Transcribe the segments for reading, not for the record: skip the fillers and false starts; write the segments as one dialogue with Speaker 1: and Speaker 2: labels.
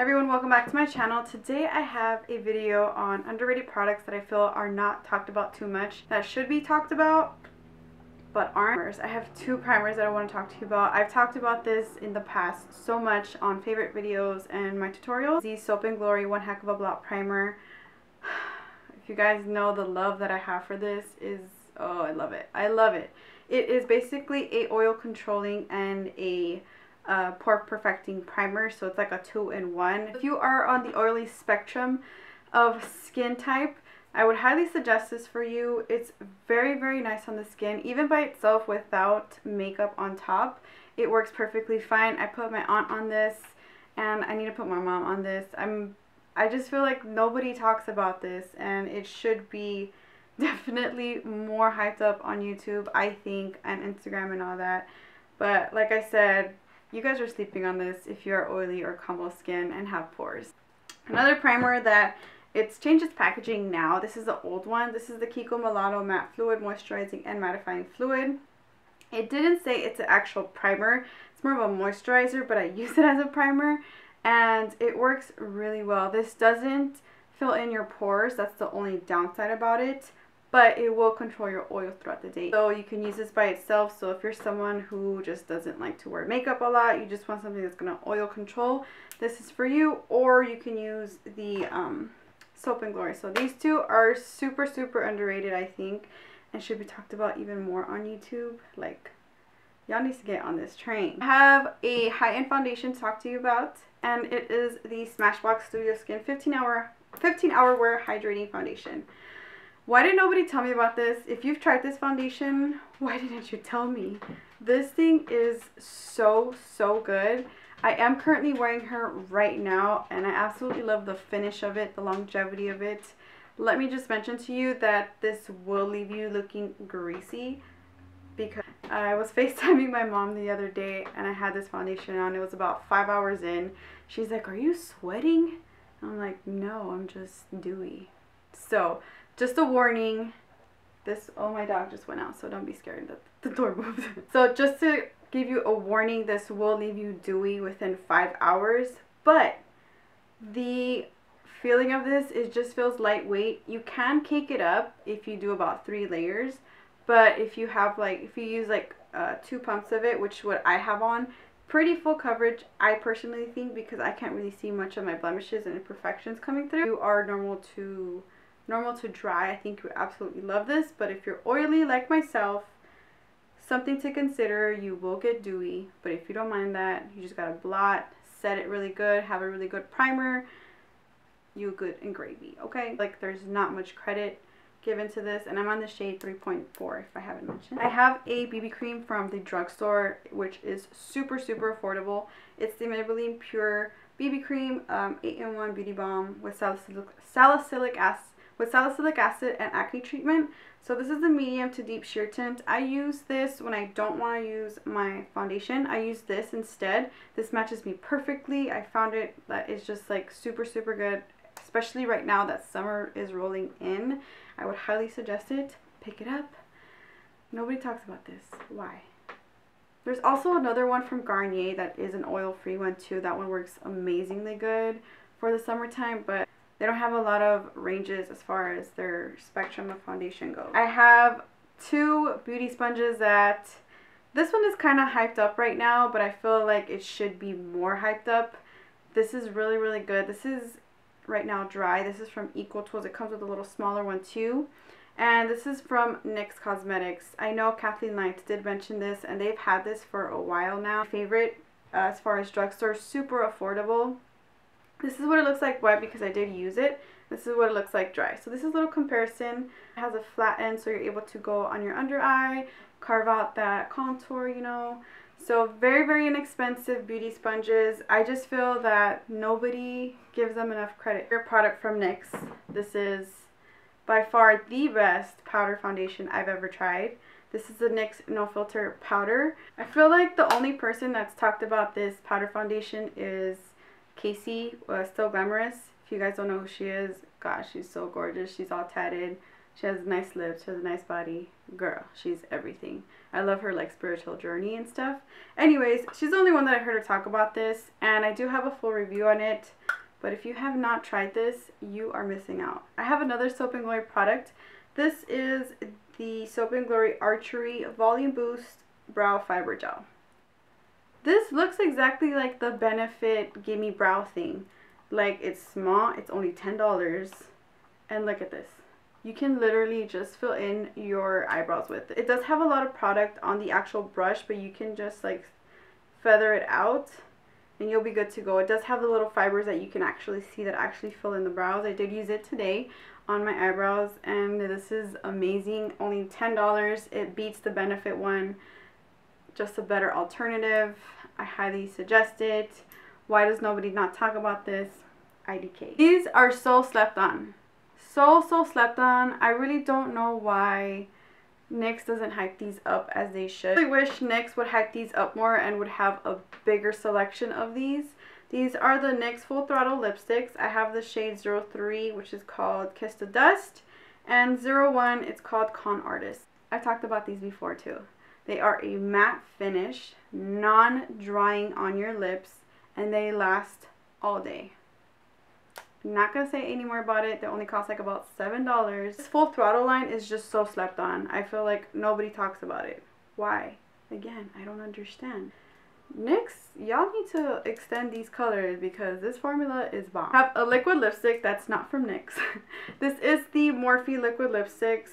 Speaker 1: Hey everyone, welcome back to my channel. Today I have a video on underrated products that I feel are not talked about too much, that should be talked about but aren't. I have two primers that I want to talk to you about. I've talked about this in the past so much on favorite videos and my tutorials. The Soap & Glory One Heck of a Blot primer. If you guys know the love that I have for this is, oh, I love it. I love it. It is basically a oil controlling and a pore perfecting primer, so it's like a 2-in-1. If you are on the oily spectrum of skin type, I would highly suggest this for you. It's very, very nice on the skin, even by itself without makeup on top. It works perfectly fine. I put my aunt on this, and I need to put my mom on this. I just feel like nobody talks about this, and it should be definitely more hyped up on YouTube, I think, and Instagram and all that. But like I said, you guys are sleeping on this if you're oily or combo skin and have pores. Another primer that it's changed its packaging now. This is the old one. This is the Kiko Milano Matte Fluid Moisturizing and Mattifying Fluid. It didn't say it's an actual primer. It's more of a moisturizer, but I use it as a primer, and it works really well. This doesn't fill in your pores. That's the only downside about it. But it will control your oil throughout the day. So you can use this by itself. So if you're someone who just doesn't like to wear makeup a lot, you just want something that's going to oil control, this is for you. Or you can use the Soap & Glory. So these two are super, super underrated, I think, and should be talked about even more on YouTube. Like, y'all need to get on this train. I have a high-end foundation to talk to you about, and it is the Smashbox Studio Skin 15-hour wear hydrating foundation. Why did nobody tell me about this? If you've tried this foundation, why didn't you tell me? This thing is so, so good. I am currently wearing her right now, and I absolutely love the finish of it, the longevity of it. Let me just mention to you that this will leave you looking greasy, because I was FaceTiming my mom the other day, and I had this foundation on. It was about 5 hours in. She's like, "Are you sweating?" I'm like, "No, I'm just dewy." So, just a warning, oh, my dog just went out, so don't be scared that the door moved. So just to give you a warning, this will leave you dewy within 5 hours, but the feeling of this, it just feels lightweight. You can cake it up if you do about 3 layers, but if you have if you use 2 pumps of it, which what I have on, pretty full coverage, I personally think, because I can't really see much of my blemishes and imperfections coming through. If you are normal to dry, I think you would absolutely love this. But if you're oily like myself, something to consider, you will get dewy. But if you don't mind that, you just gotta blot, set it really good, have a really good primer, you good and gravy, okay? Like, there's not much credit given to this, and I'm on the shade 3.4 if I haven't mentioned. I have a BB cream from the drugstore, which is super, super affordable. It's the Maybelline Pure BB Cream 8-in-1 Beauty Balm with salicylic acid and acne treatment. So this is the medium to deep sheer tint. I use this when I don't want to use my foundation. I use this instead. This matches me perfectly. I found it that it's just super, super good, especially right now that summer is rolling in. I would highly suggest it. Pick it up. Nobody talks about this. Why? There's also another one from Garnier that is an oil-free one too. That one works amazingly good for the summertime, but they don't have a lot of ranges as far as their spectrum of foundation goes. I have 2 beauty sponges that, this one is kind of hyped up right now, but I feel like it should be more hyped up. This is really, really good. This is right now dry. This is from Equal Tools. It comes with a little smaller one too. And this is from NYX Cosmetics. I know Kathleen Lights did mention this, and they've had this for a while now. My favorite as far as drugstore, super affordable. This is what it looks like wet because I did use it. This is what it looks like dry. So this is a little comparison. It has a flat end, so you're able to go on your under eye, carve out that contour, you know. So very, very inexpensive beauty sponges. I just feel that nobody gives them enough credit. Your product from NYX. This is by far the best powder foundation I've ever tried. This is the NYX No Filter Powder. I feel like the only person that's talked about this powder foundation is Casey, Still Glamorous. If you guys don't know who she is, gosh, she's so gorgeous. She's all tatted. She has nice lips. She has a nice body. Girl, she's everything. I love her spiritual journey and stuff. Anyways, she's the only one that I heard her talk about this, and I do have a full review on it. But if you have not tried this, you are missing out. I have another Soap & Glory product. This is the Soap & Glory Archery Volume Boost Brow Fiber Gel. This looks exactly like the Benefit Gimme Brow thing. Like, it's small, it's only $10. And look at this. You can literally just fill in your eyebrows with it. It does have a lot of product on the actual brush, but you can just like feather it out and you'll be good to go. It does have the little fibers that you can actually see that actually fill in the brows. I did use it today on my eyebrows and this is amazing. Only $10. It beats the Benefit one. Just a better alternative. I highly suggest it. Why does nobody not talk about this? IDK. These are so slept on. So slept on. I really don't know why NYX doesn't hype these up as they should. I really wish NYX would hype these up more and would have a bigger selection of these. These are the NYX Full Throttle lipsticks. I have the shade 03, which is called Kiss the Dust, and 01, it's called Con Artist. I talked about these before too. They are a matte finish, non-drying on your lips, and they last all day. Not gonna say any more about it. They only cost like about $7. This Full Throttle line is just so slept on. I feel like nobody talks about it. Why? Again, I don't understand. NYX, y'all need to extend these colors because this formula is bomb. I have a liquid lipstick that's not from NYX. This is the Morphe liquid lipsticks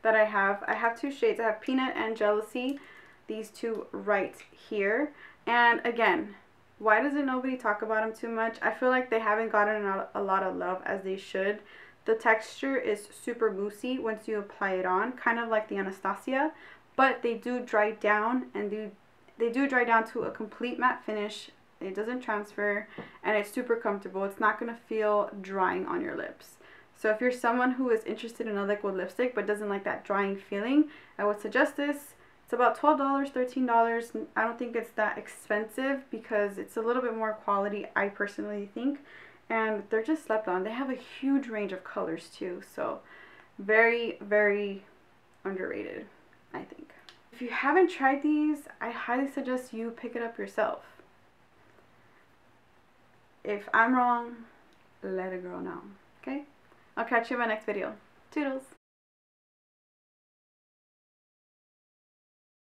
Speaker 1: that I have. I have two shades. I have Peanut and Jealousy. These two right here. And again, why doesn't nobody talk about them too much? I feel like they haven't gotten a lot of love as they should. The texture is super moussey once you apply it on, kind of like the Anastasia, but they do dry down and they do dry down to a complete matte finish. It doesn't transfer and it's super comfortable. It's not going to feel drying on your lips. So if you're someone who is interested in a liquid lipstick but doesn't like that drying feeling, I would suggest this. It's about $12, $13. I don't think it's that expensive because it's a little bit more quality, I personally think. And they're just slept on. They have a huge range of colors too. So very, very underrated, I think. If you haven't tried these, I highly suggest you pick it up yourself. If I'm wrong, let a girl know. Okay? I'll catch you in my next video. Toodles!